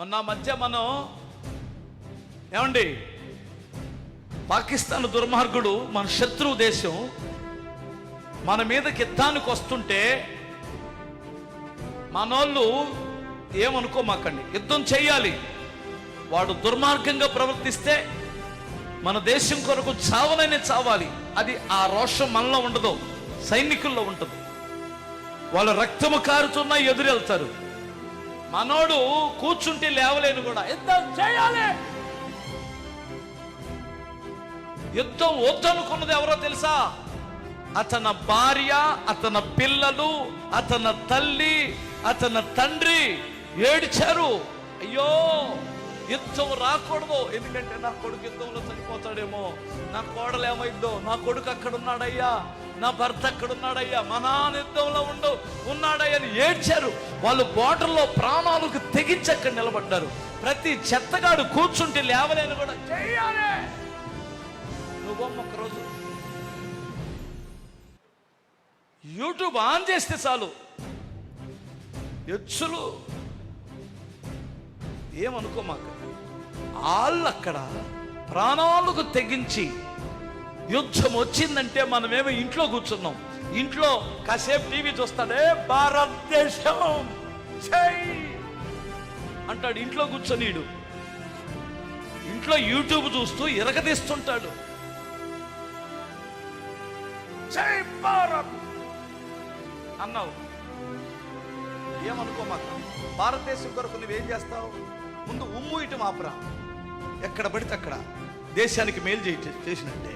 మొన్న మధ్య మనం ఏమండి పాకిస్తాన్ దుర్మార్గుడు, మన శత్రువు దేశం, మన మీదకి యుద్ధానికి వస్తుంటే మనోళ్ళు ఏమనుకోమాకండి, యుద్ధం చేయాలి. వాడు దుర్మార్గంగా ప్రవర్తిస్తే మన దేశం కొరకు చావనైనా చావాలి. అది ఆ రోషం మనలో ఉండదు, సైనికుల్లో ఉంటుంది. వాళ్ళు రక్తము కారుతున్నా ఎదురెళ్తారు. మనోడు కూర్చుంటే లేవలేను కూడా, యుద్ధం చేయాలి. యుద్ధం వద్దనుకున్నది ఎవరో తెలుసా? అతని భార్య, అతని పిల్లలు, అతని తల్లి, అతని తండ్రి ఏడ్చారు. అయ్యో యుద్ధం రాకూడదు, ఎందుకంటే నా కొడుకు యుద్ధంలో చనిపోతాడేమో, నా కోడలు ఏమైందో, నా కొడుకు అక్కడ ఉన్నాడయ్యా, నా భర్త అక్కడ ఉన్నాడయ్యా, మా నాన్న యుద్ధంలో ఉన్నాడయ్యా అని ఏడ్చారు. వాళ్ళు బోర్డర్లో ప్రాణాలకు తెగించి అక్కడ నిలబడ్డారు. ప్రతి చెత్తగాడు కూర్చుంటే లేవలేని కూడా చెయ్యాలి. నువ్వు ఒకరోజు యూట్యూబ్ ఆన్ చేస్తే చాలు, ఎచ్చులు ఏమనుకోమాక, వాళ్ళు అక్కడ ప్రాణాలకు తెగించి యుద్ధం వచ్చిందంటే మనమేమో ఇంట్లో కూర్చున్నాం. ఇంట్లో కాసేపు టీవీ చూస్తాడే, భారతదేశం జై అంటాడు. ఇంట్లో కూర్చొనీడు ఇంట్లో యూట్యూబ్ చూస్తూ ఇరగదీస్తుంటాడు. జై భారత్ అన్నావు, ఏమనుకోమాక. భారతదేశం కొరకు నువ్వేం చేస్తావు? ముందు ఉమ్ము ఇటు మాపురా, ఎక్కడ పడితే అక్కడ దేశానికి మేలు చేసినట్టే.